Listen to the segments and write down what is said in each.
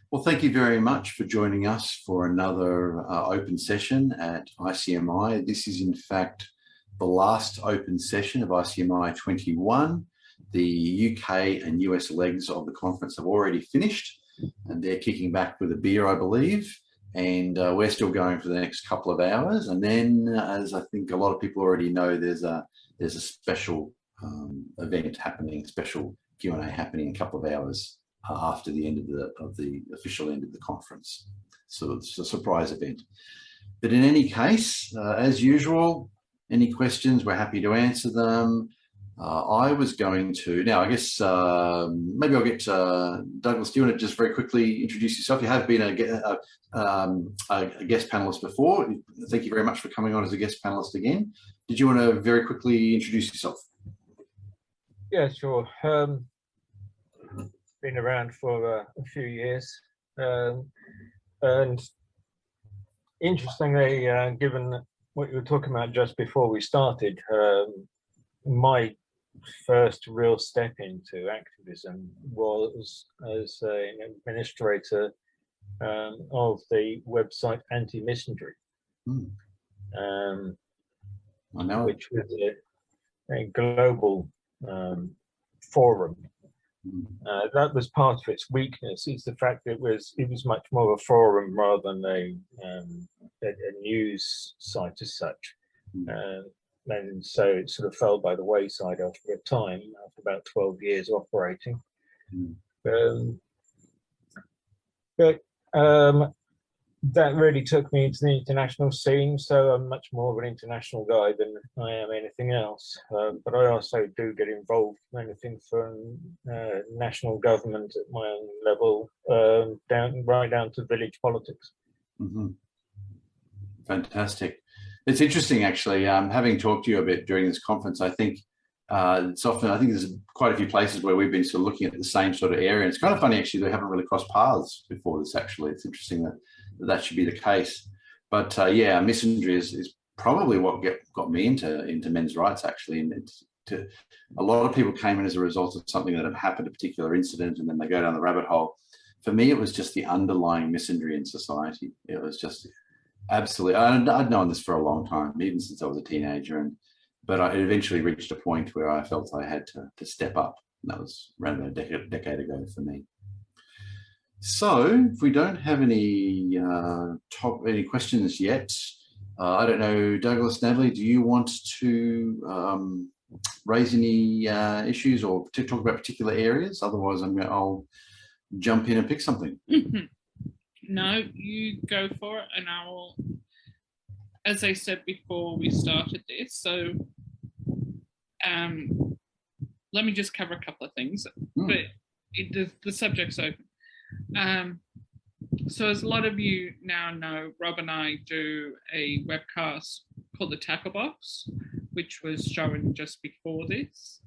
Well, thank you very much for joining us for another open session at ICMI. This is in fact the last open session of ICMI 21. The UK and US legs of the conference have already finished and they're kicking back with a beer, I believe. And we're still going for the next couple of hours. And then, as I think a lot of people already know, there's a special event happening, special Q&A happening in a couple of hours after the end of the official end of the conference. So it's a surprise event. But in any case, as usual, any questions, we're happy to answer them. I was going to, now I guess maybe I'll get Douglas, do you want to just very quickly introduce yourself? You have been a guest panelist before. Thank you very much for coming on as a guest panelist again. Did you want to very quickly introduce yourself? Yeah, sure. Been around for a few years, and interestingly, given what you were talking about just before we started, my first real step into activism was as an administrator of the website Anti-Misandry, which was a global forum. That was part of its weakness, is the fact that it was much more of a forum rather than a news site as such. And so it sort of fell by the wayside after a time, after about 12 years operating. But that really took me into the international scene, so I'm much more of an international guy than I am anything else. But I also do get involved in anything from national government at my own level, right down to village politics. Fantastic. It's interesting, actually, having talked to you a bit during this conference. I think it's often, I think there's quite a few places where we've been sort of looking at the same sort of area. And it's kind of funny, actually, they haven't really crossed paths before this, actually. It's interesting that should be the case. But yeah, misandry is probably what got me into men's rights, actually. And a lot of people came in as a result of something that had happened, a particular incident, and then they go down the rabbit hole. For me, it was just the underlying misandry in society. It was just absolutely, I'd known this for a long time, even since I was a teenager. But I eventually reached a point where I felt I had to step up. And that was around about a decade ago for me. So if we don't have any questions yet, I don't know, Douglas, Natalie, do you want to raise any issues or to talk about particular areas? Otherwise, I'll jump in and pick something. No, you go for it, and I will, as I said before we started this, so let me just cover a couple of things, but the subject's open. So as a lot of you now know, Rob and I do a webcast called The Tackle Box, which was shown just before this,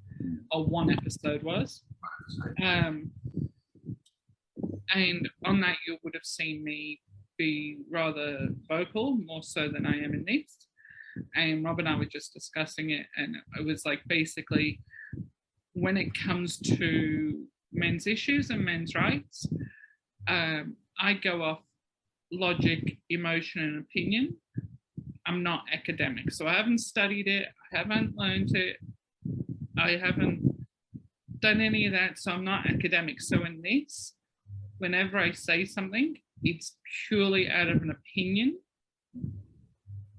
or one episode was. And on that, you would have seen me be rather vocal, more so than I am in this. And Rob and I were just discussing it, and it was like, basically, when it comes to men's issues and men's rights, I go off logic, emotion, and opinion. I'm not academic, so I haven't studied it, I haven't learned it, I haven't done any of that, so I'm not academic. So in this, whenever I say something, it's purely out of an opinion,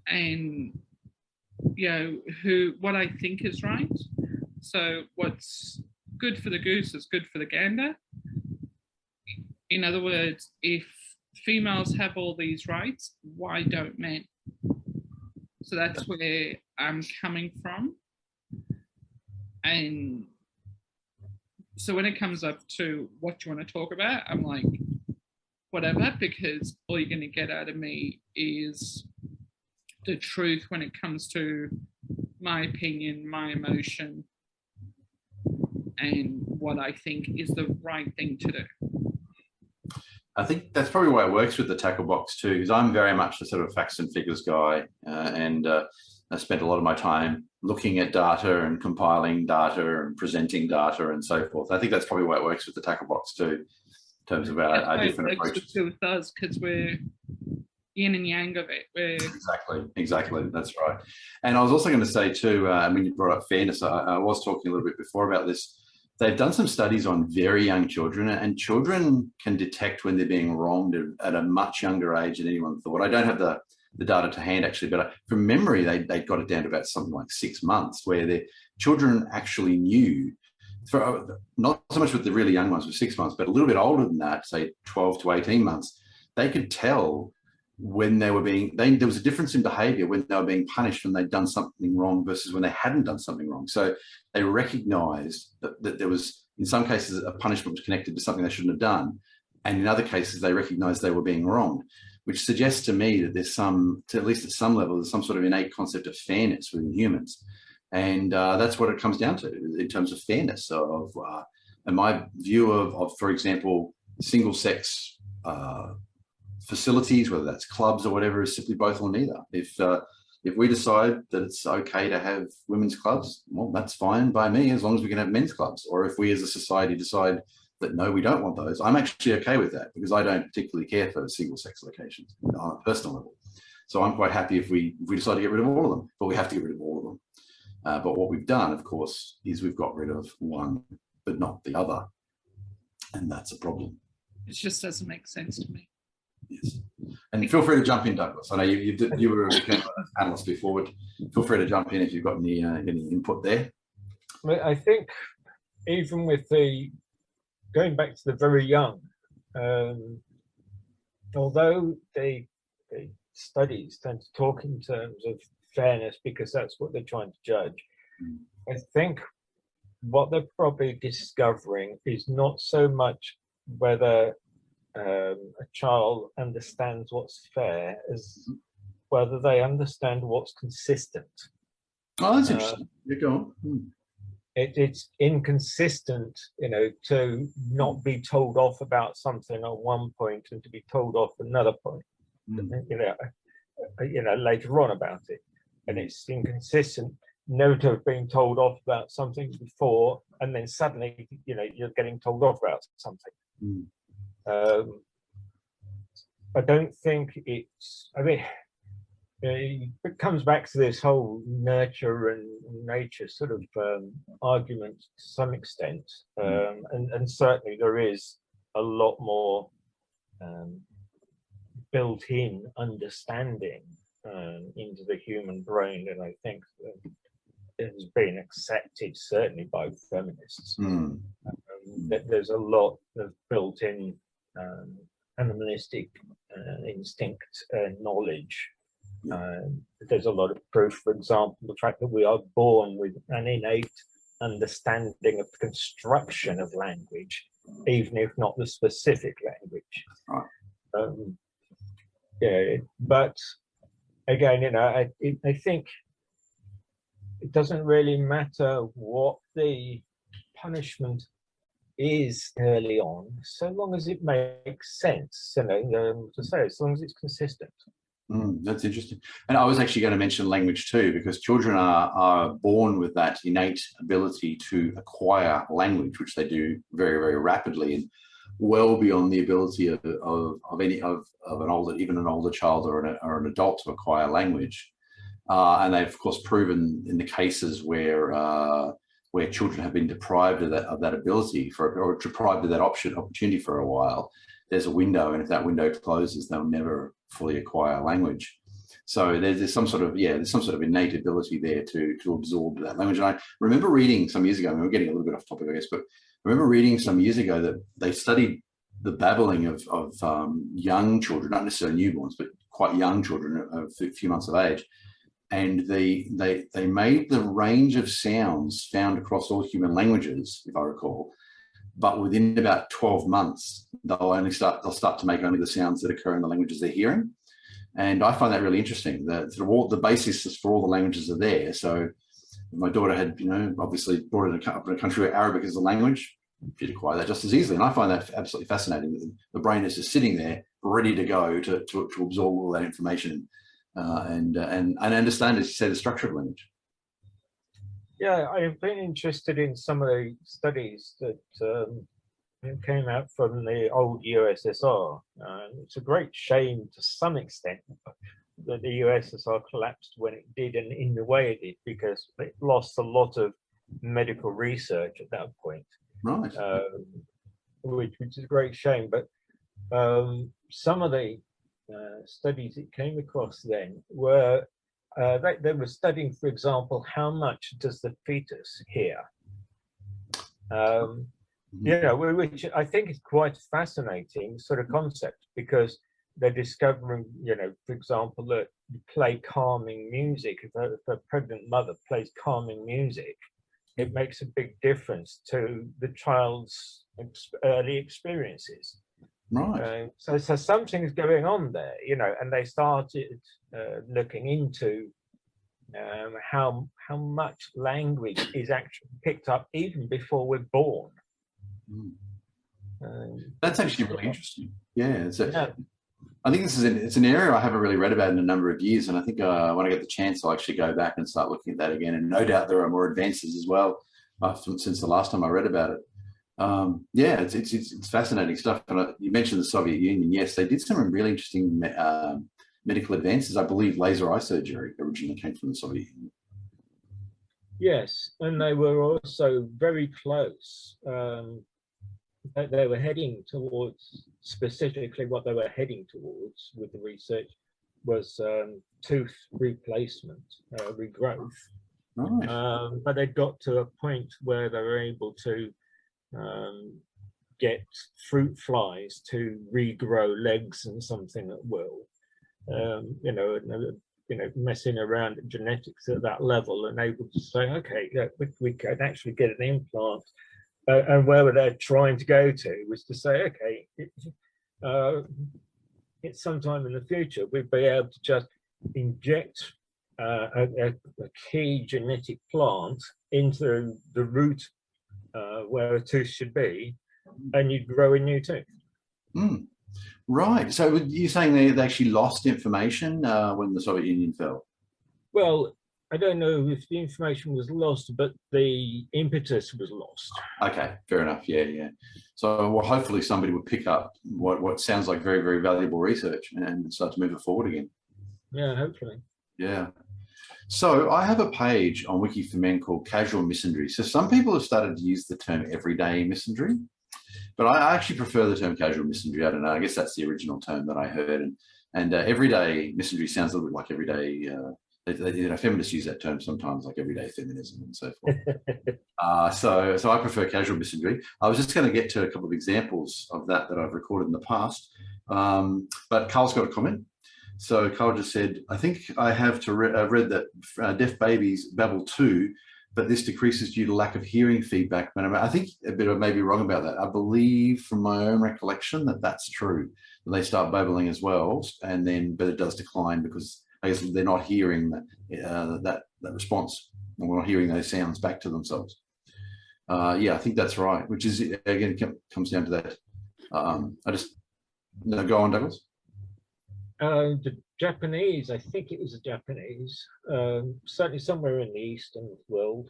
and what I think is right. So what's good for the goose is good for the gander. In other words, if females have all these rights, why don't men? So that's where I'm coming from. And so when it comes up to what you want to talk about, I'm like, whatever, because all you're going to get out of me is the truth when it comes to my opinion, my emotion, and what I think is the right thing to do. I think that's probably why it works with the tackle box too, because I'm very much the sort of facts and figures guy, and I spent a lot of my time looking at data and compiling data and presenting data and so forth. I think that's probably why it works with the tackle box too. in terms of our different approaches. With us, because we're yin and yang of it. Exactly. That's right. And I was also going to say too, when you brought up fairness, I was talking a little bit before about this. They've done some studies on very young children, and children can detect when they're being wronged at a much younger age than anyone thought. I don't have the data to hand actually, but from memory, they got it down to about something like 6 months, where the children actually knew, not so much with the really young ones with 6 months, but a little bit older than that, say 12 to 18 months, they could tell when they were there was a difference in behavior when they were being punished when they'd done something wrong versus when they hadn't done something wrong. So they recognized that there was, in some cases, a punishment was connected to something they shouldn't have done. And in other cases, they recognized they were being wronged, which suggests to me that there's at least at some level, there's some sort of innate concept of fairness within humans. And that's what it comes down to in terms of fairness and my view of, for example, single sex facilities, whether that's clubs or whatever, is simply both or neither. If we decide that it's okay to have women's clubs, well, that's fine by me, as long as we can have men's clubs. Or if we as a society decide that no, we don't want those, I'm actually okay with that, because I don't particularly care for single sex locations on a personal level. So I'm quite happy if we decide to get rid of all of them, but we have to get rid of all of them. But what we've done, of course, is we've got rid of one, but not the other. And that's a problem. It just doesn't make sense to me. Yes. And feel free to jump in, Douglas. I know you were a panelist before, but feel free to jump in if you've got any input there. I think even with going back to the very young, although the studies tend to talk in terms of fairness because that's what they're trying to judge, I think what they're probably discovering is not so much whether a child understands what's fair as whether they understand what's consistent. Oh, that's interesting. You go on. It's inconsistent, to not be told off about something at one point and to be told off another point, later on about it. And it's inconsistent never to have been told off about something before, and then suddenly, you're getting told off about something. I don't think it comes back to this whole nurture and nature sort of argument to some extent, and certainly there is a lot more built-in understanding into the human brain, and I think it has been accepted certainly by feminists. That there's a lot of built-in animalistic instinct knowledge. There's a lot of proof, for example, the fact that we are born with an innate understanding of the construction of language, even if not the specific language. But again, I think it doesn't really matter what the punishment is early on, so long as it makes sense, as long as it's consistent. That's interesting. And I was actually going to mention language too, because children are born with that innate ability to acquire language, which they do very, very rapidly, and well beyond the ability of an older child or an adult to acquire language. And they've of course proven in the cases where children have been deprived of that ability or deprived of that opportunity for a while, there's a window, and if that window closes, they'll never fully acquire language. So there's some sort of innate ability there to absorb that language. And I remember reading some years ago, we're getting a little bit off topic, I guess, but I remember reading some years ago that they studied the babbling of young children, not necessarily newborns, but quite young children of a few months of age. And they made the range of sounds found across all human languages, if I recall, but within about 12 months, they'll start to make only the sounds that occur in the languages they're hearing. And I find that really interesting. The basis for all the languages are there. So my daughter had, obviously brought up in a country where Arabic is the language, she'd acquire that just as easily. And I find that absolutely fascinating. The brain is just sitting there ready to go to absorb all that information and understand, as you say, the structure of language. Yeah, I've been interested in some of the studies that It came out from the old USSR. It's a great shame to some extent that the USSR collapsed when it did and in the way it did, because it lost a lot of medical research at that point. Right. Which is a great shame. But some of the studies it came across then were, they were studying, for example, how much does the fetus hear? You know, which I think is quite a fascinating sort of concept, because they're discovering, you know, for example, that you play calming music. If a pregnant mother plays calming music, it makes a big difference to the child's early experiences. Right. So something's going on there, you know, and they started looking into how much language is actually picked up even before we're born. That's actually really interesting. Yeah, I think it's an area I haven't really read about in a number of years, and I think when I get the chance, I'll actually go back and start looking at that again. And no doubt there are more advances as well since the last time I read about it. Yeah, it's fascinating stuff. And you mentioned the Soviet Union. Yes, they did some really interesting medical advances. I believe laser eye surgery originally came from the Soviet Union. Yes, and they were also very close. They were heading towards, specifically what they were heading towards with the research was tooth replacement, regrowth. Right. But they got to a point where they were able to get fruit flies to regrow legs and something at will. You know, messing around at genetics at that level and able to say, okay, yeah, we can actually get an implant. And where they're trying to go to was to say, okay, it's sometime in the future we'd be able to just inject a key genetic plant into the root where a tooth should be, and you'd grow a new tooth. Right. So you're saying they actually lost information when the Soviet Union fell? Well, I don't know if the information was lost, but the impetus was lost. Okay, fair enough. Yeah. So well, hopefully somebody would pick up what sounds like very, very valuable research and start to move it forward again. Yeah, hopefully. Yeah. So I have a page on Wiki for Men called Casual Misandry. So some people have started to use the term everyday misandry, but I actually prefer the term casual misandry. I don't know. I guess that's the original term that I heard. And everyday misandry sounds a little bit like everyday. You know, feminists use that term sometimes, like everyday feminism and so forth. So I prefer casual misandry. I was just going to get to a couple of examples of that I've recorded in the past. But Carl's got a comment. So Carl just said, I think I have read that deaf babies babble too, but this decreases due to lack of hearing feedback. But I think a bit of maybe wrong about that. I believe from my own recollection that that's true. They start babbling as well, but it does decline because I guess they're not hearing that response, and we're not hearing those sounds back to themselves. Yeah, I think that's right. Which is again comes down to that. Go on, Douglas. The Japanese, I think it was the Japanese, certainly somewhere in the Eastern world,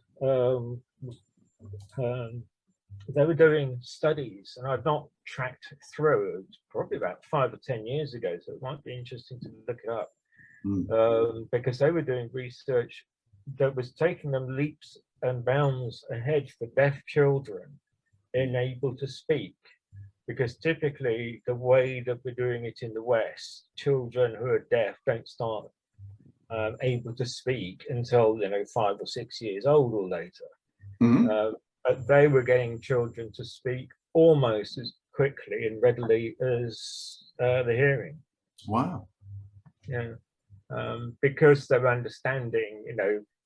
they were doing studies, and I've not tracked through. It was probably about 5 or 10 years ago, so it might be interesting to look it up. Because they were doing research that was taking them leaps and bounds ahead for deaf children in able to speak. Because typically the way that we're doing it in the West, children who are deaf don't start able to speak until 5 or 6 years old or later. But they were getting children to speak almost as quickly and readily as the hearing. Wow. Yeah. Because they're understanding,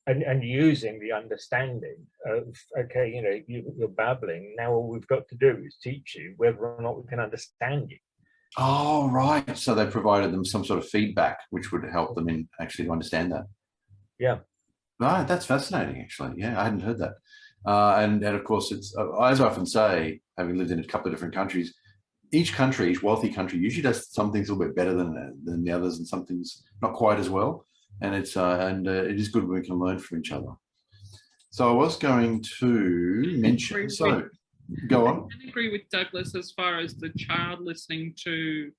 and using the understanding of, okay, you're babbling. Now all we've got to do is teach you whether or not we can understand you. Oh, right. So they provided them some sort of feedback, which would help them in actually understand that. Yeah. Right. That's fascinating, actually. Yeah, I hadn't heard that. And of course, it's, as I often say, having lived in a couple of different countries, each wealthy country, usually does some things a little bit better than the others, and some things not quite as well. And it is good when we can learn from each other. So I was going to mention. Go on. I agree with Douglas as far as the child listening to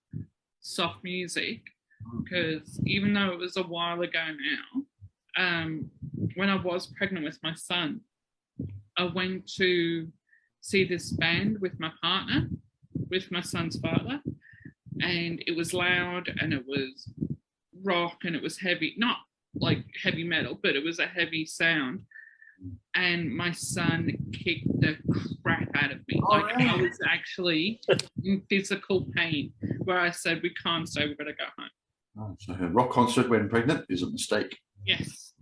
soft music, because even though it was a while ago now, when I was pregnant with my son, I went to see this band with my partner, with my son's father, and it was loud and it was rock and it was heavy, not like heavy metal, but it was a heavy sound. And my son kicked the crap out of me. Like, I was actually in physical pain, where I said, we can't stay, we've got to go home. Oh, so a rock concert when pregnant is a mistake. Yes.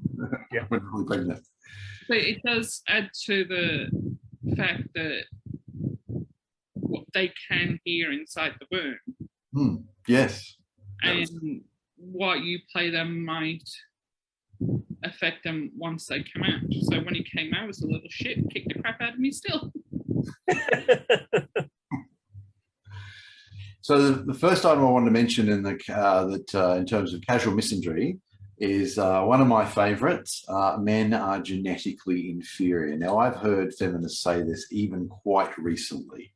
Yeah. When really pregnant. But it does add to the fact that what they can hear inside the womb. Yes. And what you play them might affect them once they come out. So when he came out, it was a little shit, kicked the crap out of me still. So the first item I wanted to mention in the in terms of casual misandry is one of my favourites. Men are genetically inferior. Now, I've heard feminists say this even quite recently.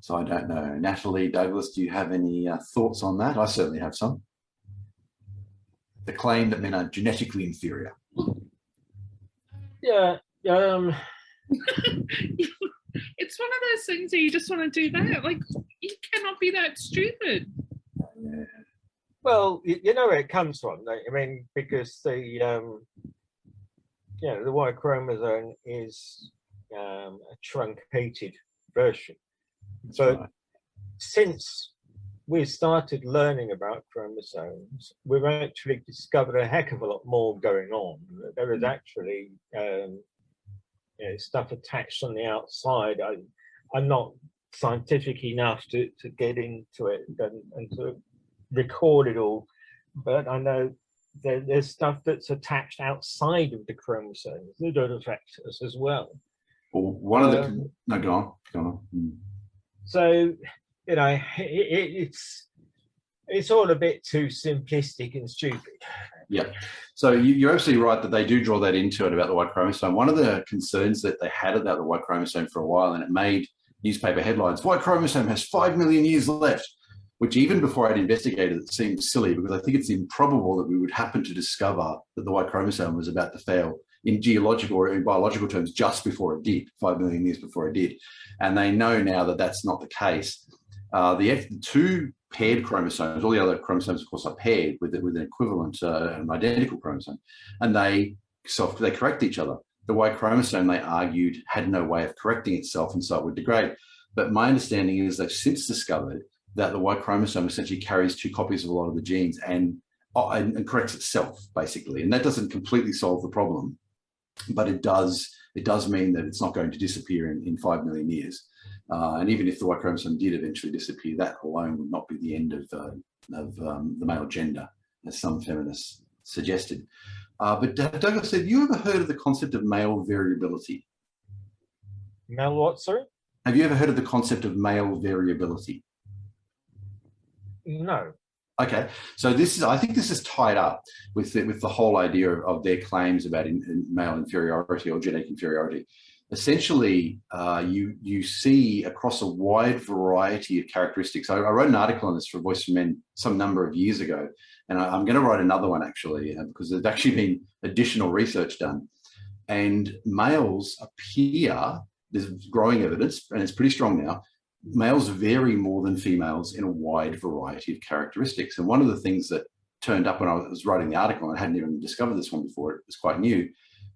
So I don't know. Natalie, Douglas, do you have any thoughts on that? I certainly have some. The claim that men are genetically inferior. Yeah. It's one of those things that you just want to do that. Like, you cannot be that stupid. Yeah. Well, you know where it comes from. I mean, because the Y chromosome is a truncated version. So right. Since we started learning about chromosomes, we've actually discovered a heck of a lot more going on. There is actually stuff attached on the outside. I'm not scientific enough to get into it and to record it all, but I know there's stuff that's attached outside of the chromosomes that don't affect us as well. Well, one of the no, go on. So it's all a bit too simplistic and stupid. Yeah. So you're absolutely right that they do draw that into it about the Y chromosome. One of the concerns that they had about the Y chromosome for a while, and it made newspaper headlines, Y chromosome has 5 million years left, which even before I'd investigated it seemed silly, because I think it's improbable that we would happen to discover that the Y chromosome was about to fail in geological or in biological terms just before it did, 5 million years before it did. And they know now that that's not the case. The two paired chromosomes, all the other chromosomes, of course, are paired with an equivalent, an identical chromosome, and they correct each other. The Y chromosome, they argued, had no way of correcting itself, and so it would degrade. But my understanding is they've since discovered that the Y chromosome essentially carries 2 copies of a lot of the genes and corrects itself, basically. And that doesn't completely solve the problem, but it does mean that it's not going to disappear in 5 million years. And even if the Y chromosome did eventually disappear, that alone would not be the end of the male gender, as some feminists suggested. But Douglas said, have you ever heard of the concept of male variability? Male what, sorry? Have you ever heard of the concept of male variability? No. Okay, so I think this is tied up with the whole idea of their claims about male inferiority or genetic inferiority. Essentially, you see across a wide variety of characteristics. I wrote an article on this for Voice for Men some number of years ago, and I'm going to write another one actually, because there's actually been additional research done. And males appear, there's growing evidence, and it's pretty strong now, males vary more than females in a wide variety of characteristics. And one of the things that turned up when I was writing the article, and I hadn't even discovered this one before, it was quite new,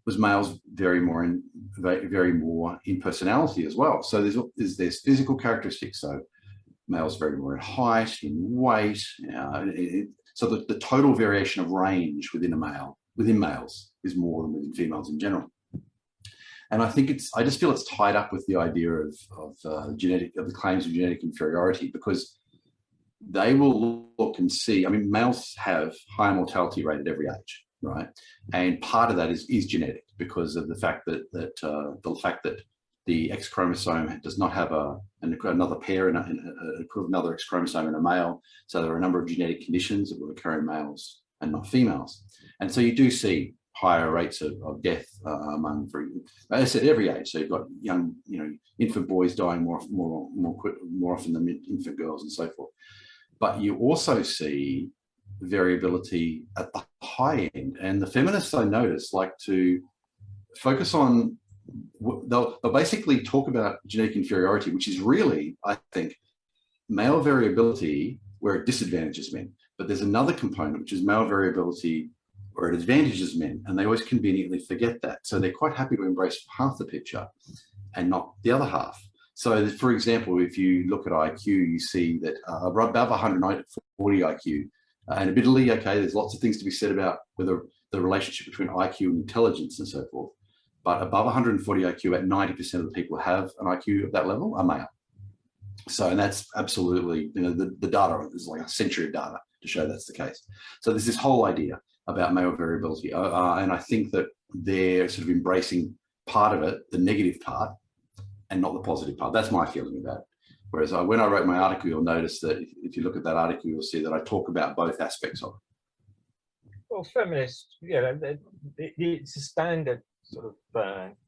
was males vary more in personality as well. So there's physical characteristics. So males vary more in height, in weight. So the total variation of range within males is more than within females in general. And I think I just feel it's tied up with the idea of the claims of genetic inferiority, because they will look and see. I mean, males have higher mortality rate at every age, right? And part of that is genetic, because of the fact that the X chromosome does not have another pair, another X chromosome in a male. So there are a number of genetic conditions that will occur in males and not females. And so you do see higher rates of death among, as I said, every age. So you've got young, infant boys dying more often than infant girls and so forth. But you also see variability at the high end. And the feminists, I notice, like to focus on, they'll basically talk about genetic inferiority, which is really, I think, male variability where it disadvantages men. But there's another component, which is male variability where it advantages men. And they always conveniently forget that. So they're quite happy to embrace half the picture and not the other half. So, for example, if you look at IQ, you see that above 140 IQ, and admittedly, okay, there's lots of things to be said about whether the relationship between IQ and intelligence and so forth. But above 140 IQ, at 90% of the people who have an IQ of that level are male. So, and that's absolutely, the data, there's like a century of data to show that's the case. So there's this whole idea about male variability. And I think that they're sort of embracing part of it, the negative part, and not the positive part. That's my feeling about it. Whereas when I wrote my article, you'll notice that if you look at that article, you'll see that I talk about both aspects of it. Well, feminists, it's a standard sort of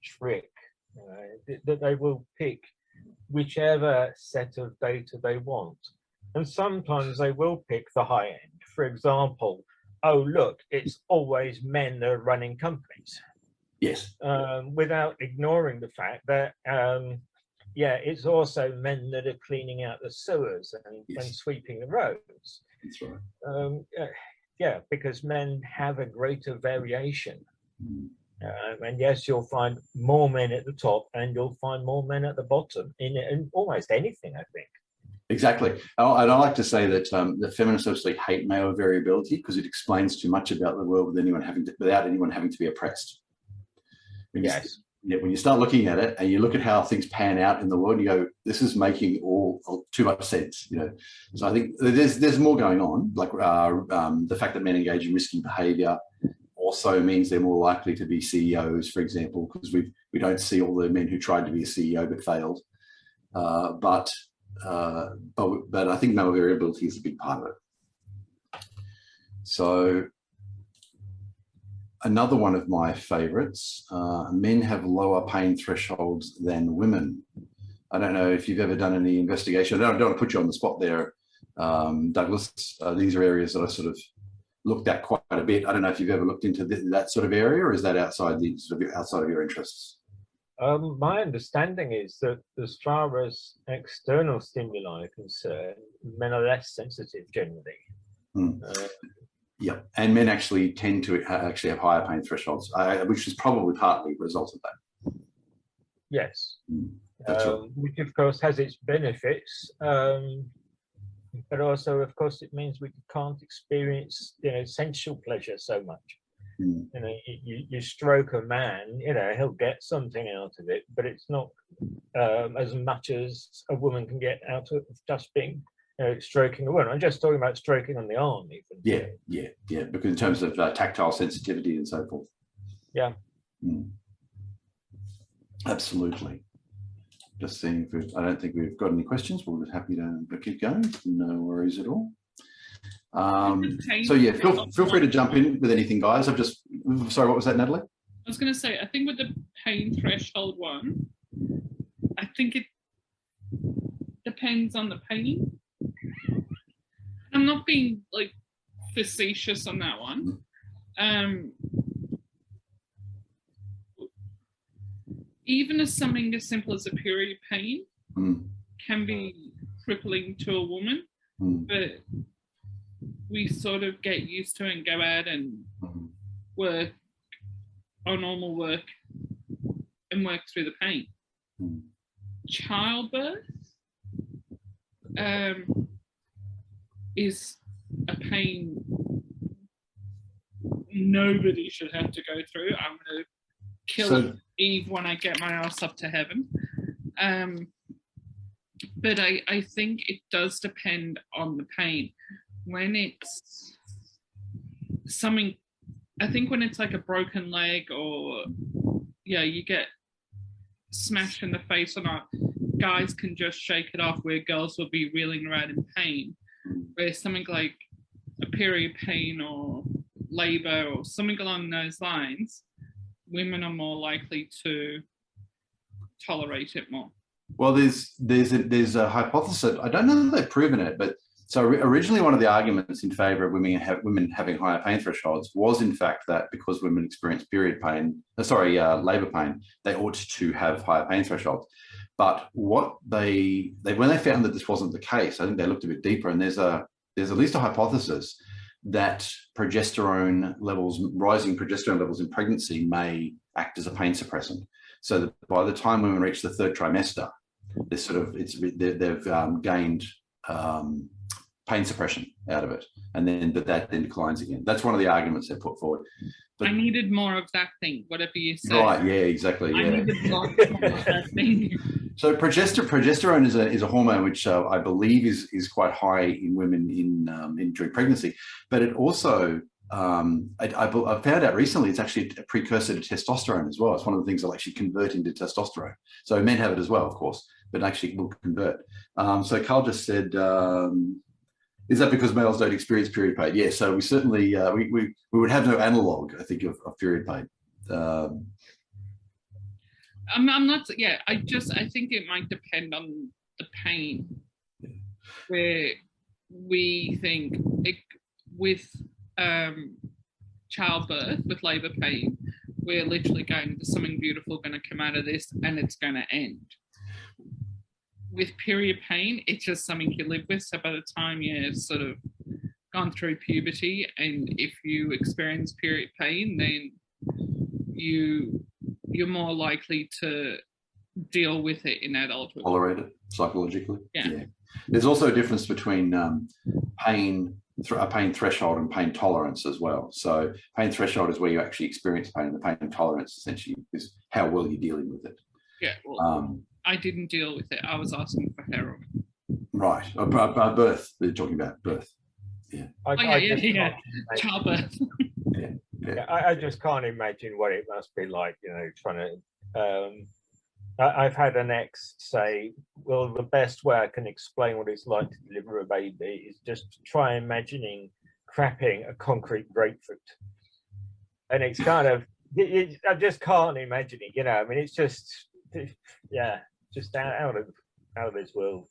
trick that they will pick whichever set of data they want. And sometimes they will pick the high end. For example, oh, look, it's always men that are running companies. Yes. Without ignoring the fact that, it's also men that are cleaning out the sewers and sweeping the roads. That's right. Because men have a greater variation. And yes, you'll find more men at the top and you'll find more men at the bottom in almost anything, I think. Exactly. And I like to say that the feminists obviously hate male variability because it explains too much about the world without anyone having to be oppressed. When you start looking at it and you look at how things pan out in the world, you go, this is making all too much sense. So I think there's more going on. Like the fact that men engage in risky behaviour also means they're more likely to be CEOs, for example, because we don't see all the men who tried to be a CEO but failed. But I think male variability is a big part of it. So another one of my favourites, men have lower pain thresholds than women. I don't know if you've ever done any investigation. I don't want to put you on the spot there, Douglas. These are areas that I sort of looked at quite a bit. I don't know if you've ever looked into that sort of area, or is that outside of your interests? My understanding is that as far as external stimuli are concerned, men are less sensitive generally. Yeah, and men actually tend to actually have higher pain thresholds, which is probably partly a result of that. Yes, That's right. which of course has its benefits, but also, of course, it means we can't experience, sensual pleasure so much. You stroke a man, he'll get something out of it, but it's not as much as a woman can get out of just being stroking a woman. I'm just talking about stroking on the arm, even. Yeah. Because in terms of tactile sensitivity and so forth. Yeah. Absolutely. Just seeing if I don't think we've got any questions. We're just happy to keep going. No worries at all. So yeah, feel free to jump in with anything, guys. Sorry, what was that, Natalie? I was going to say, I think with the pain threshold one, I think it depends on the pain. I'm not being like facetious on that one. Even as something as simple as a period pain can be crippling to a woman, but we sort of get used to it and go out and work our normal work and work through the pain. Childbirth is a pain nobody should have to go through. I'm going to kill Eve when I get my ass up to heaven. But I think it does depend on the pain. When it's something, I think when it's like a broken leg or, you get smashed in the face or not, guys can just shake it off where girls will be reeling around in pain. Where something like a period pain or labor or something along those lines, women are more likely to tolerate it more. Well, there's a hypothesis. I don't know that they've proven it, but so originally one of the arguments in favour of women having higher pain thresholds was in fact that because women experience period pain, labour pain, they ought to have higher pain thresholds. But what when they found that this wasn't the case, I think they looked a bit deeper, and there's at least a hypothesis that rising progesterone levels in pregnancy may act as a pain suppressant. So that by the time women reach the third trimester, they've gained pain suppression out of it, but that then declines again. That's one of the arguments they put forward. But, I needed more of that thing, whatever you say. Right? Yeah, exactly. Yeah. I needed lots more of that thing. So progesterone is a hormone which I believe is quite high in women during pregnancy, but it also I found out recently it's actually a precursor to testosterone as well. It's one of the things that'll actually convert into testosterone. So men have it as well, of course, but actually will convert. So Carl just said, is that because males don't experience period pain? Yeah, so we certainly, we would have no analogue, I think, of period pain. I'm not, yeah, I think it might depend on the pain, where we think with childbirth, with labor pain, we're literally going, there's something beautiful going to come out of this and it's going to end. With period pain, it's just something you live with. So by the time you've sort of gone through puberty, and if you experience period pain, then you're more likely to deal with it in adulthood. Tolerate it psychologically. Yeah. There's also a difference between a pain threshold and pain tolerance as well. So pain threshold is where you actually experience pain, and the pain tolerance essentially is how well you're dealing with it. Yeah. Well, I didn't deal with it. I was asking for heroin. Right. Birth. They're talking about birth. Yeah. Childbirth. Yeah. I just can't imagine what it must be like, trying to. I've had an ex say, well, the best way I can explain what it's like to deliver a baby is just try imagining crapping a concrete grapefruit. And it's kind of, I just can't imagine it, I mean, it's just, just out of this world.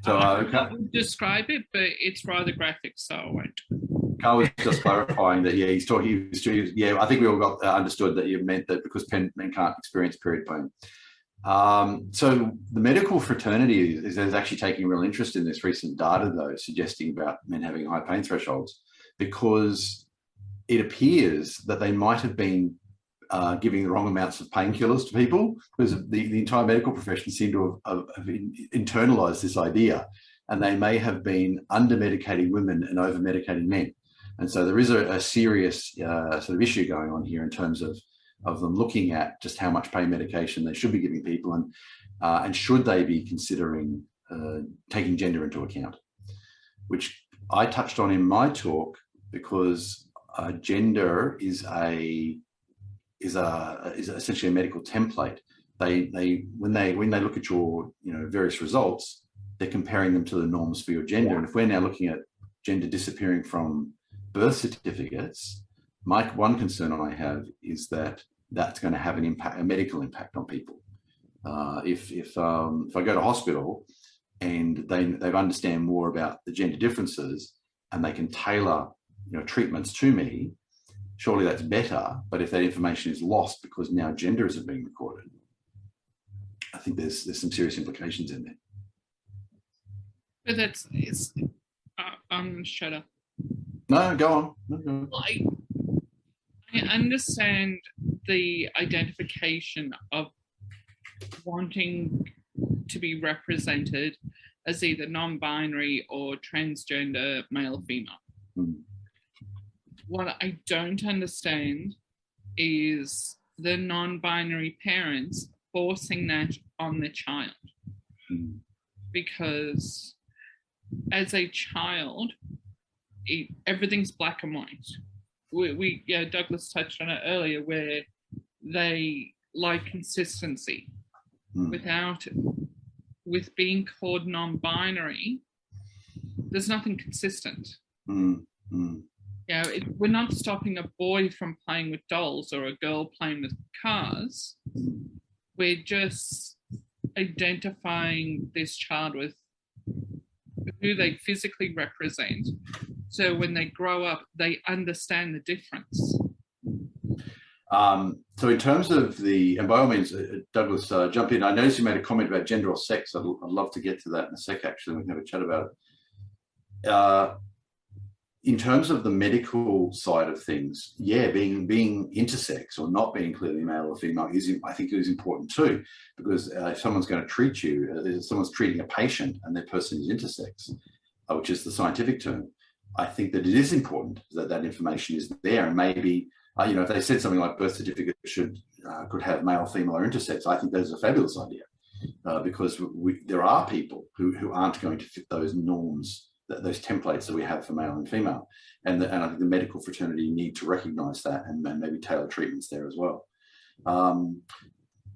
So I would describe it, but it's rather graphic, so I won't. Carl was just clarifying that, he's talking, I think we all got understood that you meant that because men can't experience period pain. So the medical fraternity is actually taking real interest in this recent data, though, suggesting about men having high pain thresholds, because it appears that they might have been giving the wrong amounts of painkillers to people, because the entire medical profession seemed to have internalized this idea, and they may have been under-medicating women and over-medicating men. And so there is a serious sort of issue going on here in terms of them looking at just how much pain medication they should be giving people, and should they be considering taking gender into account, which I touched on in my talk, because gender is essentially a medical template. When they look at your various results, they're comparing them to the norms for your gender. And if we're now looking at gender disappearing from birth certificates, one concern I have is that that's going to have a medical impact on people. If I go to hospital and they understand more about the gender differences and they can tailor treatments to me, surely that's better. But if that information is lost because now gender isn't being recorded, I think there's some serious implications in there. But shut up. No, go on. No. I understand the identification of wanting to be represented as either non-binary or transgender male, female. Mm. What I don't understand is the non-binary parents forcing that on the child. Mm. Because as a child, everything's black and white. Douglas touched on it earlier, where they like consistency. With being called non-binary, there's nothing consistent. We're not stopping a boy from playing with dolls or a girl playing with cars. We're just identifying this child with who they physically represent. So when they grow up, they understand the difference. So in terms of and by all means, Douglas, jump in. I noticed you made a comment about gender or sex. I'd love to get to that in a sec, actually. We can have a chat about it. In terms of the medical side of things, being intersex or not being clearly male or female I think it is important too, because if someone's going to treat you, if someone's treating a patient and that person is intersex, which is the scientific term, I think that it is important that that information is there. And maybe, if they said something like birth certificate could have male, female, or intersex, I think that's a fabulous idea, because there are people who aren't going to fit those norms, those templates that we have for male and female, and I think the medical fraternity need to recognise that and maybe tailor treatments there as well.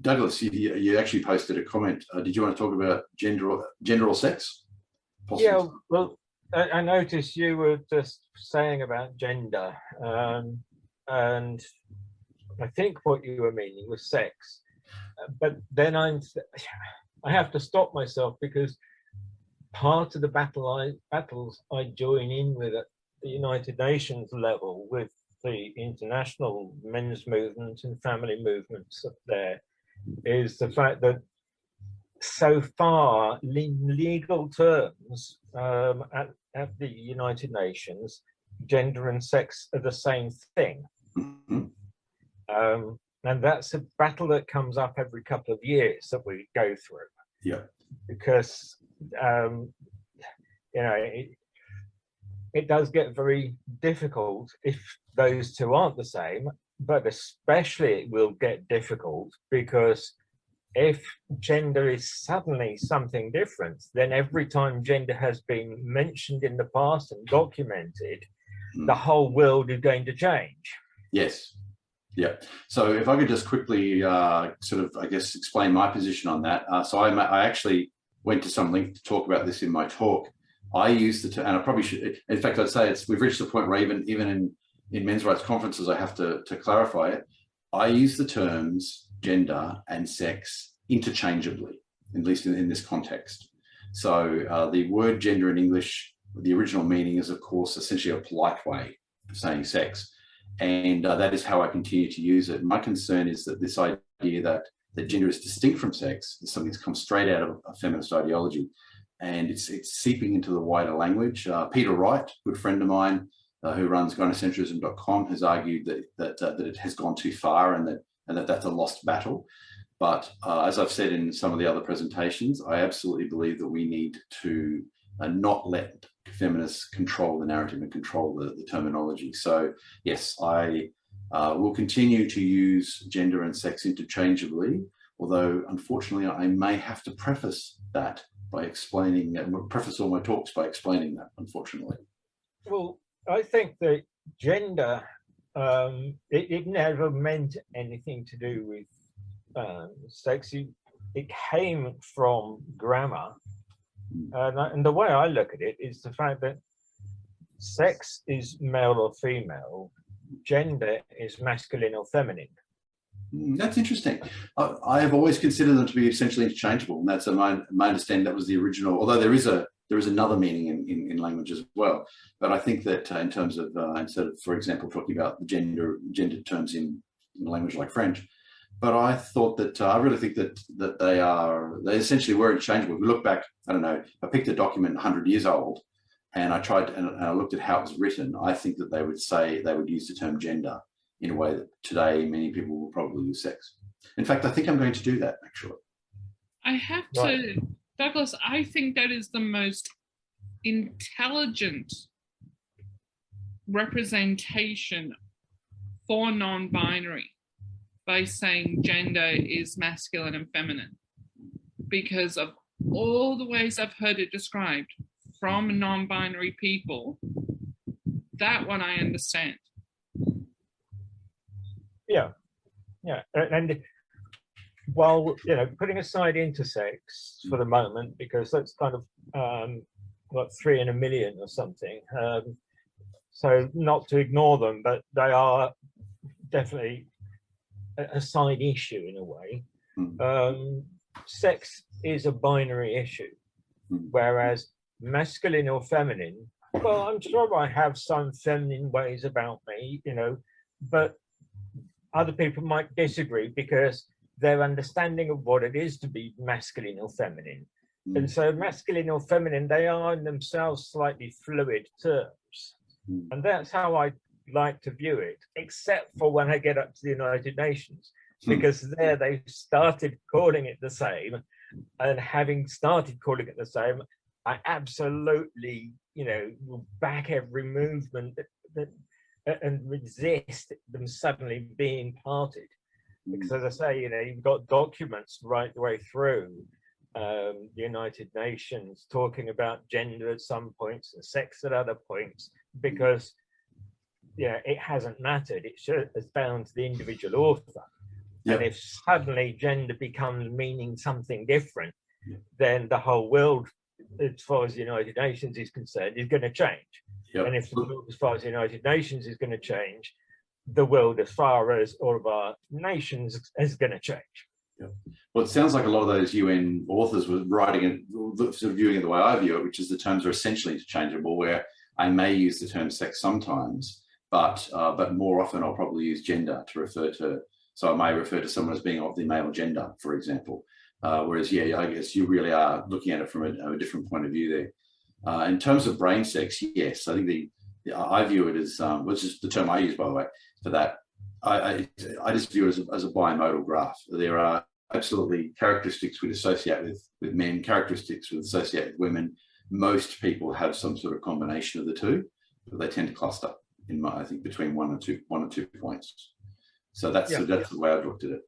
Douglas, you actually posted a comment. Did you want to talk about gender or sex? Possibly. Yeah, well, I noticed you were just saying about gender, and I think what you were meaning was sex. But then I have to stop myself, because part of the battles I join in with at the United Nations level with the international men's movement and family movements up there is the fact that so far, in legal terms, at the United Nations, gender and sex are the same thing. Mm-hmm. And that's a battle that comes up every couple of years that we go through. Yeah. Because, it does get very difficult if those two aren't the same, but especially it will get difficult because if gender is suddenly something different, then every time gender has been mentioned in the past and documented, the whole world is going to change. Yes. Yeah. So if I could just quickly explain my position on that. So I actually went to some length to talk about this in my talk. I use the term, and I probably should, in fact, I'd say we've reached the point where even in men's rights conferences, I have to clarify it. I use the terms gender and sex interchangeably, at least in this context. So the word gender in English, the original meaning is, of course, essentially a polite way of saying sex. And that is how I continue to use it. My concern is that this idea that gender is distinct from sex is something that's come straight out of a feminist ideology. And it's seeping into the wider language. Peter Wright, good friend of mine, who runs gynocentrism.com, has argued that it has gone too far and that that's a lost battle. But as I've said in some of the other presentations, I absolutely believe that we need to not let feminists control the narrative and control the terminology. So yes, I will continue to use gender and sex interchangeably, although unfortunately I may have to preface that by explaining, preface all my talks by explaining that, unfortunately. Well, I think that gender, it never meant anything to do with sex. It came from grammar. And the way I look at it is the fact that sex is male or female, gender is masculine or feminine. That's interesting. I have always considered them to be essentially interchangeable, and that's my understanding. That was the original. Although there is another meaning in language as well. But I think that in terms of instead of, for example, talking about the gender terms in language like French, but I thought that I really think that they essentially were interchangeable. If we look back, I don't know, I picked a document 100 years old, and I looked at how it was written. I think that they would use the term gender in a way that today many people will probably use sex. In fact, I think I'm going to do that, actually. I have to, Douglas, I think that is the most intelligent representation for non-binary by saying gender is masculine and feminine, because of all the ways I've heard it described from non-binary people. That one I understand. Yeah, and while putting aside intersex for the moment, because that's kind of 3 in a million or something. So not to ignore them, but they are definitely a side issue in a way. Sex is a binary issue, whereas masculine or feminine, well, I'm sure I have some feminine ways about me, you know, but other people might disagree because their understanding of what it is to be masculine or feminine. And so masculine or feminine, they are in themselves slightly fluid terms. And that's how I like to view it, except for when I get up to the United Nations, because there they started calling it the same. And having started calling it the same, I absolutely, you know, will back every movement and resist them suddenly being parted. Because as I say, you know, you've got documents right the way through the United Nations talking about gender at some points and sex at other points, because yeah, it hasn't mattered. It's down to the individual author. Yep. And if suddenly gender becomes meaning something different, then the whole world, as far as the United Nations is concerned, is going to change. Yep. And if the world, as far as the United Nations is going to change, the world, as far as all of our nations, is going to change. Yep. Well, it sounds like a lot of those UN authors were writing it, sort of viewing it the way I view it, which is the terms are essentially interchangeable, where I may use the term sex sometimes, but more often I'll probably use gender to refer to. So I may refer to someone as being of the male gender, for example. Whereas, yeah, I guess you really are looking at it from a different point of view there. In terms of brain sex, yes, I think I view it as, which is the term I use, by the way, for that. I just view it as a bimodal graph. There are absolutely characteristics we associate with men, characteristics we associate with women. Most people have some sort of combination of the two, but they tend to cluster in I think between one or two points. So that's the way I've looked at it.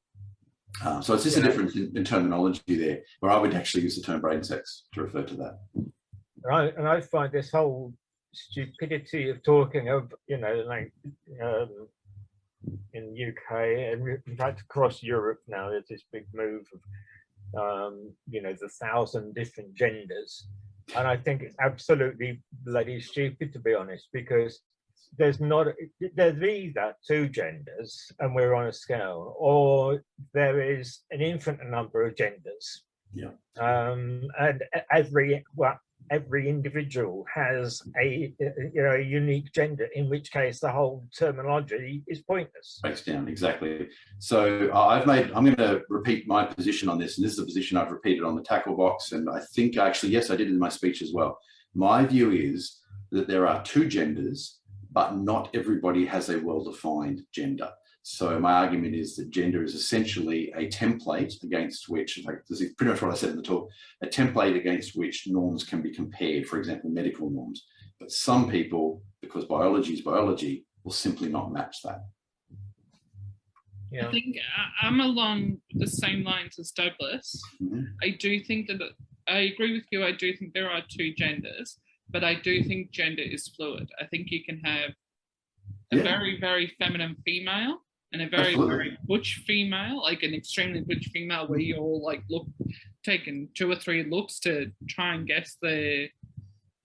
So it's just a difference in terminology there, where I would actually use the term brain sex to refer to that. Right, and I find this whole stupidity of talking of, you know, like in UK and in fact across Europe now, there's this big move of, you know, the 1,000 different genders, and I think it's absolutely bloody stupid, to be honest, because there's either two genders and we're on a scale, or there is an infinite number of genders. Yeah. And every individual has a unique gender, in which case the whole terminology is pointless. Breaks down, exactly. So I'm going to repeat my position on this, and this is a position I've repeated on the tackle box, and I think actually, yes, I did in my speech as well. My view is that there are two genders, but not everybody has a well-defined gender. So my argument is that gender is essentially a template against which, in fact, this is pretty much what I said in the talk, a template against which norms can be compared, for example, medical norms. But some people, because biology is biology, will simply not match that. Yeah. I think I'm along the same lines as Douglas. Mm-hmm. I do think that, I agree with you, I do think there are two genders, but I do think gender is fluid. I think you can have a very, very feminine female and a very, very butch female, like an extremely butch female where you all like taking 2 or 3 looks to try and guess the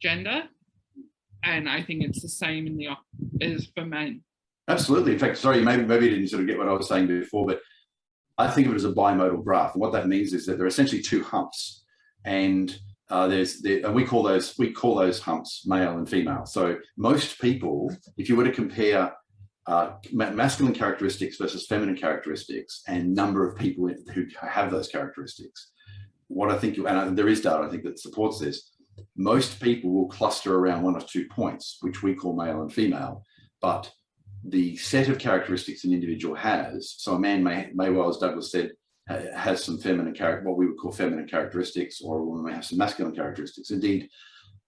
gender. And I think it's the same as for men. Absolutely. In fact, sorry, maybe you didn't sort of get what I was saying before, but I think of it as a bimodal graph. And what that means is that there are essentially 2 humps, and and we call those humps male and female. So most people, if you were to compare masculine characteristics versus feminine characteristics and number of people who have those characteristics, what I think, and there is data I think that supports this, most people will cluster around 1 or 2 points, which we call male and female, but the set of characteristics an individual has, so a man may well, as Douglas said, has some feminine what we would call feminine characteristics, or a woman may have some masculine characteristics. Indeed,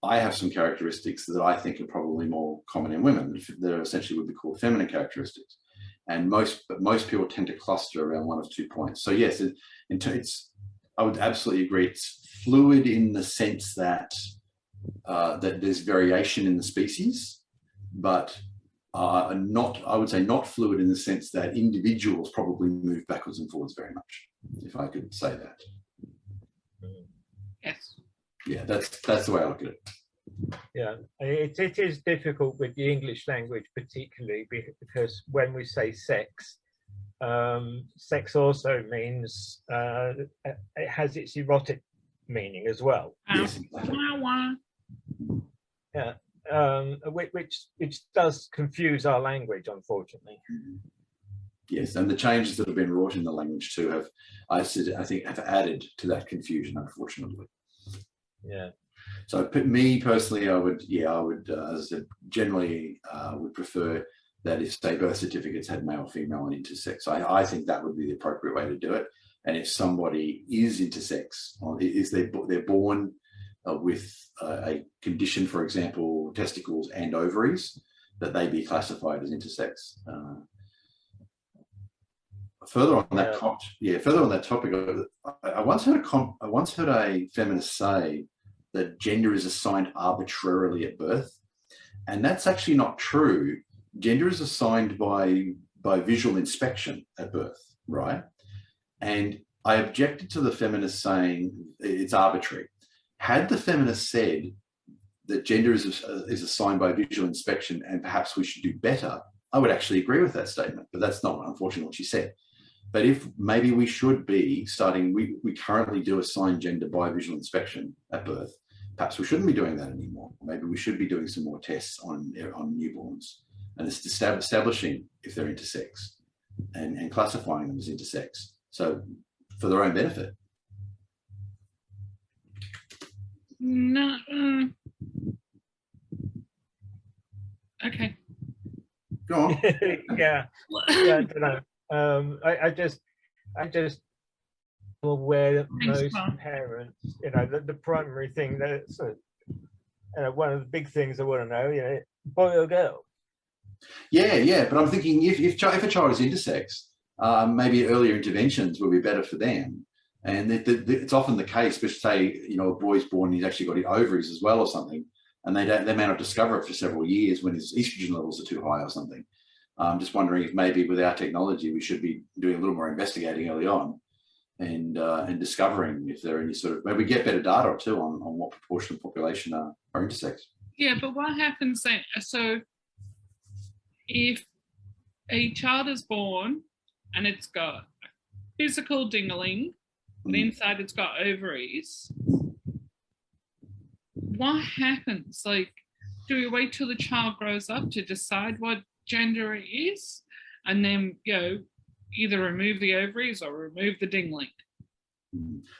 I have some characteristics that I think are probably more common in women. They're essentially what we call feminine characteristics. And most people tend to cluster around 1 or 2 points. So yes, I would absolutely agree. It's fluid in the sense that that there's variation in the species, but I would say not fluid in the sense that individuals probably move backwards and forwards very much, if I could say that. Yes. Yeah, that's the way I look at it. Yeah, it is difficult with the English language, particularly because when we say sex, sex also means it has its erotic meaning as well. Yes. Yeah, which does confuse our language, unfortunately. Yes, and the changes that have been wrought in the language too have, I think, have added to that confusion, unfortunately. Yeah. So me personally, I would, as I said, generally would prefer that if, say, birth certificates had male, female, and intersex. I think that would be the appropriate way to do it. And if somebody is intersex, or they're born with a condition, for example, testicles and ovaries, that they be classified as intersex. Further on that topic, I once heard a feminist say that gender is assigned arbitrarily at birth, and that's actually not true. Gender is assigned by visual inspection at birth, right? And I objected to the feminist saying it's arbitrary. Had the feminist said that gender is assigned by visual inspection and perhaps we should do better, I would actually agree with that statement, but that's not, unfortunately, what she said. But if maybe we should be starting, we currently do assign gender by visual inspection at birth. Perhaps we shouldn't be doing that anymore. Maybe we should be doing some more tests on newborns, and it's establishing if they're intersex and classifying them as intersex. So for their own benefit. No. Okay. Go on. Yeah. Yeah, I don't know. I just aware that most parents, the primary thing that's one of the big things I want to know, boy or girl. Yeah, but I'm thinking if a child is intersex, maybe earlier interventions will be better for them. And it's often the case, but say a boy's born, he's actually got his ovaries as well or something, and they may not discover it for several years when his estrogen levels are too high or something. I'm just wondering if maybe with our technology we should be doing a little more investigating early on, and discovering if there are any sort of, maybe get better data too on what proportion of the population are intersex. Yeah, but what happens then? So if a child is born and it's got a physical dingling, but inside it's got ovaries, what happens? Like, do we wait till the child grows up to decide what gender it is, and then either remove the ovaries or remove the dingling?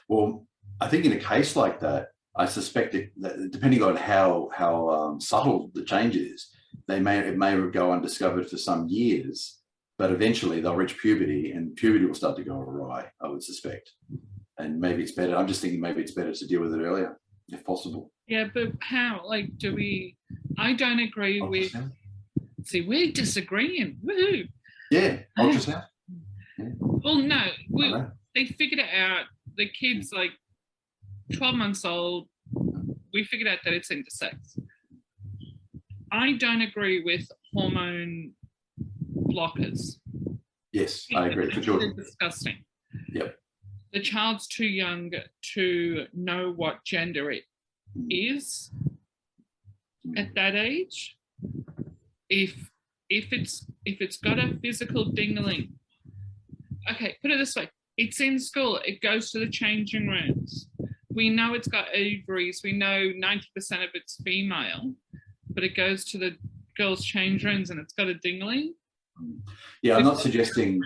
Well, I think in a case like that, I suspect that depending on how subtle the change is, it may go undiscovered for some years, but eventually they'll reach puberty, and puberty will start to go awry, I would suspect. And maybe it's better. I'm just thinking maybe it's better to deal with it earlier, if possible. Yeah, but how? Like, do we? I don't agree with. See, we're disagreeing. Woohoo! Yeah, ultrasound. Yeah. Well, no, they figured it out. The kid's like 12 months old. We figured out that it's intersex. I don't agree with hormone blockers. Yes, I agree. For children. They're disgusting. Yep. The child's too young to know what gender it is at that age. If it's got a physical dingling, okay, put it this way: it's in school. It goes to the changing rooms. We know it's got ovaries. We know 90% of it's female, but it goes to the girls' change rooms and it's got a dingling. Yeah, I'm not suggesting,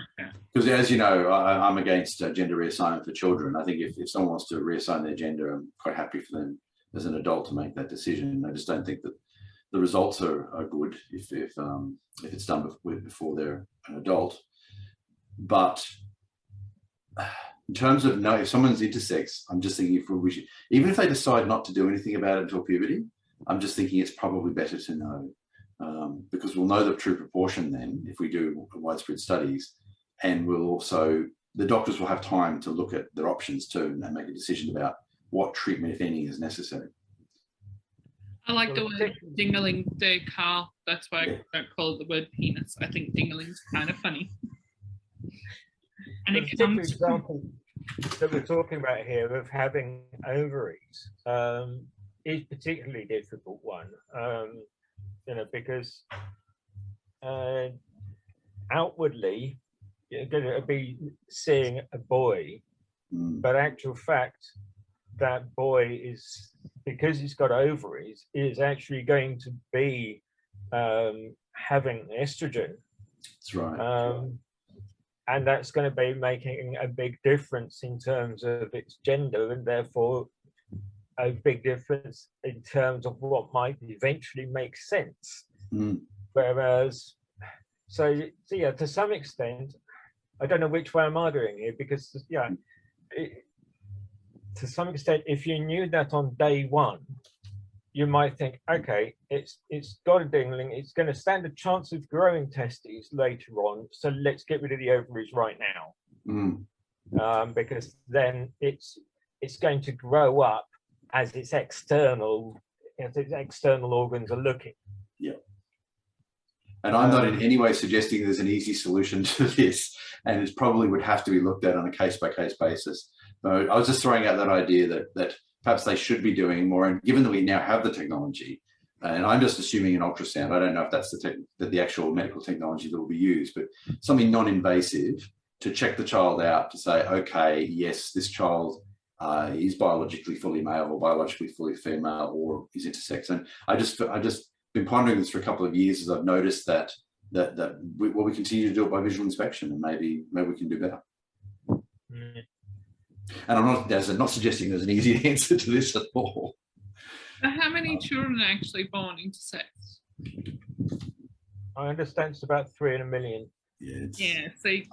because as you know, I'm against gender reassignment for children. I think if someone wants to reassign their gender, I'm quite happy for them as an adult to make that decision. I just don't think that the results are good if it's done before they're an adult. But in terms of if someone's intersex, I'm just thinking even if they decide not to do anything about it until puberty, I'm just thinking it's probably better to know. Because we'll know the true proportion then if we do widespread studies, and the doctors will have time to look at their options too and make a decision about what treatment, if any, is necessary. I like the word dingling there, Carl. That's why I don't call it the word penis. I think dingling's kind of funny. And the particular example that we're talking about here of having ovaries, particularly difficult one, you know, because outwardly you're going to be seeing a boy, but actual fact, that boy is, because he's got ovaries, is actually going to be having estrogen. That's right. And that's going to be making a big difference in terms of its gender, and therefore a big difference in terms of what might eventually make sense. Whereas, so yeah, to some extent, I don't know which way I'm arguing here, because yeah, to some extent, if you knew that on day one, you might think, okay, it's got a dingling, it's going to stand a chance of growing testes later on, so let's get rid of the ovaries right now, because then it's going to grow up as its external organs are looking. Yeah. And I'm not in any way suggesting there's an easy solution to this, and it probably would have to be looked at on a case-by-case basis. But I was just throwing out that idea that perhaps they should be doing more, and given that we now have the technology, and I'm just assuming an ultrasound, I don't know if that's the actual medical technology that will be used, but something non-invasive to check the child out, to say, okay, yes, this child is biologically fully male or biologically fully female or is intersex. And I just been pondering this for a couple of years, as I've noticed that we continue to do it by visual inspection, and maybe we can do better. And I'm not suggesting there's an easy answer to this at all. So how many children are actually born intersex? I understand it's about 3 in a million. Yeah. See,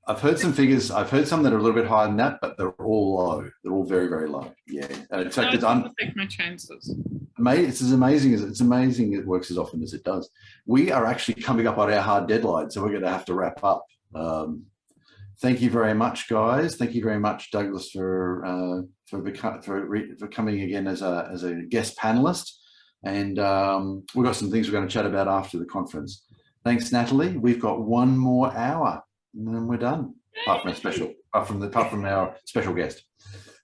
I've heard some figures. I've heard some that are a little bit higher than that, but they're all low. They're all very, very low. Yeah. In fact, take my chances. It's amazing it works as often as it does. We are actually coming up on our hard deadline, so we're going to have to wrap up. Thank you very much, guys. Thank you very much, Douglas, for coming again as a guest panelist. And we've got some things we're going to chat about after the conference. Thanks, Natalie. We've got 1 more hour, and then we're done. Apart from our special guest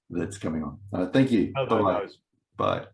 that's coming on. Thank you. Bye. Bye.